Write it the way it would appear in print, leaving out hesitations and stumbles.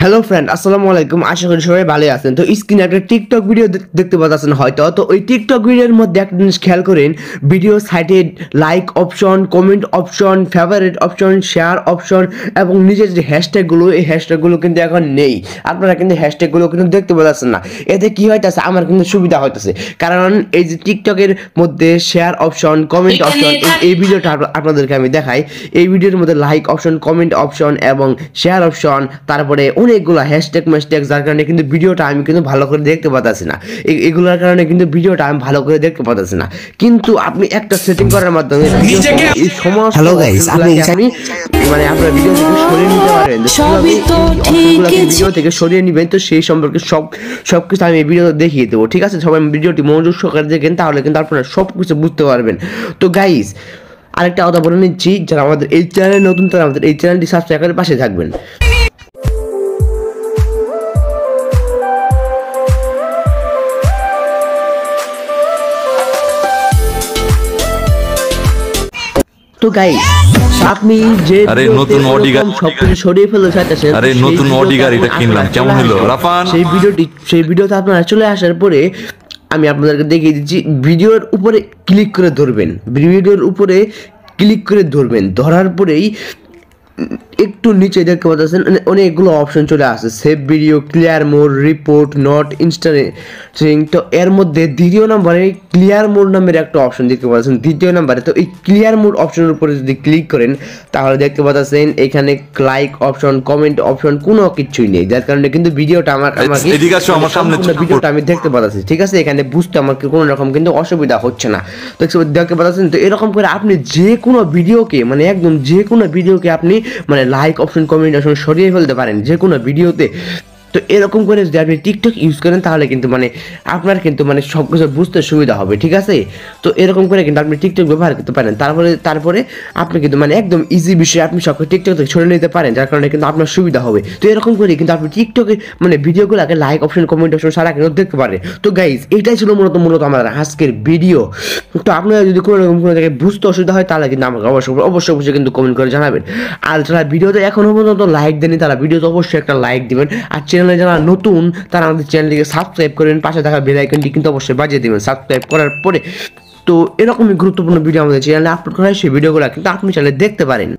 Hello friend, আসসালামু আলাইকুম। আশা করি সবাই ভালো আছেন। তো স্ক্রিনে একটা টিকটক ভিডিও দেখতে পাচ্ছেন হয়তো। তো ওই টিকটক ভিডিওর মধ্যে একটা জিনিস খেয়াল করেন, ভিডিও সাইটে like option, comment option, favourite option, share option এবং নিজের যে হ্যাশট্যাগুলো, এই হ্যাশট্যাগুলো কিন্তু এখন নেই। আপনারা কিন্তু হ্যাশট্যাগুলো কিন্তু দেখতে পাচ্ছেন না। এতে কি হইতেছে, আমার কিন্তু সুবিধা হইতেছে, কারণ এই যে টিকটকের মধ্যে শেয়ার অপশন, কমেন্ট অপশন, এই ভিডিওটা আপনাদেরকে আমি দেখাই। এই ভিডিওর মধ্যে লাইক অপশন, কমেন্ট অপশন এবং শেয়ার অপশন, তারপরে অনেকগুলো হ্যাশট্যাগ ম্যাশট্যাগ, যার কারণে কিন্তু ভিডিওটা আমি কিন্তু ভালো করে দেখতে পাচ্ছি না। এগুলোর কারণে কিন্তু ভিডিওটা আমি ভালো করে দেখতে পাচ্ছি না। কিন্তু আপনি একটা সেটিং করার মাধ্যমে এই সমস্ত আপনি মানে আপনার ভিডিও থেকে সরিয়ে নিতে পারেন। ভিডিও থেকে সরিয়ে নেবেন, তো সেই সম্পর্কে সবকিছু আমি এই ভিডিওতে দেখিয়ে দেবো। ঠিক আছে, সবাই ভিডিওটি মনোযোগ সহকারে দেখেন, তাহলে কিন্তু আপনারা সবকিছু বুঝতে পারবেন। তো গাইস, আরেকটা কথা বলে নিচ্ছি, যারা আমাদের এই চ্যানেলে নতুন তারা আমাদের এই চ্যানেলটি সাবস্ক্রাইব করে পাশে থাকবেন। তো গাইস, আপনি যে নতুন অডি গাড়ি সবকিছু সরিয়ে ফেলতে চাইতেছেন, আরে নতুন অডি গাড়িটা কিনলাম, কেমন হলো রাফান? সেই ভিডিওতে আপনারা চলে আসার পরে আমি আপনাদেরকে দেখিয়ে দিচ্ছি। ভিডিওর উপরে ক্লিক করে ধরবেন, ধরার পরেই একটু নিচে দেখতে পাচ্ছেন অনেকগুলো অপশন চলে আসে, save video, clear mode, report, not ইনস্টারিং। তো এর মধ্যে দ্বিতীয় নম্বরে ক্লিয়ার মোড নামের একটা অপশন দেখতে পাচ্ছেন, দ্বিতীয় নম্বরে। তো এই ক্লিয়ার মোড অপশনের উপরে যদি ক্লিক করেন, তাহলে দেখতে পাচ্ছেন এখানে লাইক অপশন, কমেন্ট অপশন কোনো কিছুই নেই, যার কারণে কিন্তু ভিডিওটা ভিডিওটা আমি দেখতে পাচ্ছি। ঠিক আছে, এখানে বুঝতে আমার কোনো রকম কিন্তু অসুবিধা হচ্ছে না। তো দেখতে পাচ্ছেন। তো এরকম করে আপনি যে কোনো ভিডিওকে, মানে একদম যে কোনো ভিডিওকে আপনি মানে লাইক অপশন, কমেন্ট অপশন সরিয়ে ফেলতে পারেন যে কোনো ভিডিওতে। তো এরকম করে যদি আপনি টিকটক ইউজ করেন, তাহলে কিন্তু মানে আপনার কিন্তু মানে সব কিছু বুঝতে সুবিধা হবে। ঠিক আছে, তো এরকম করে কিন্তু আপনি টিকটক ব্যবহার করতে পারেন। তারপরে আপনি কিন্তু মানে একদম ইজি বিষয়ে আপনি সব টিকটক থেকে সরিয়ে নিতে পারেন, যার কারণে কিন্তু আপনার সুবিধা হবে। তো এরকম করে কিন্তু আপনি টিকটকে মানে ভিডিওগুলোকে লাইক অপশন, কমেন্ট অপশন সারা কিন্তু দেখতে পারেন। তো গাইজ, এটাই ছিল মূলত আমার আজকের ভিডিও। তো আপনারা যদি কোনো রকম কোনো জায়গায় বুঝতে অসুবিধা হয়, তাহলে কিন্তু আমাকে অবশ্যই কিন্তু কমেন্ট করে জানাবেন। আর যারা ভিডিওতে এখনো পর্যন্ত লাইক দেননি, তারা ভিডিওতে অবশ্যই একটা লাইক দিবেন। আর চ্যানেলে যারা নতুন, তারা আমাদের চ্যানেলটিকে সাবস্ক্রাইব করেন, পাশে থাকা বেল আইকনটি কিন্তু অবশ্যই বাজিয়ে দেবেন সাবস্ক্রাইব করার পরে। তো এরকমই গুরুত্বপূর্ণ ভিডিও আমাদের চ্যানেলে আপলোড করা হয়, সেই ভিডিওগুলো কিন্তু আপনি চ্যানেলে দেখতে পারেন।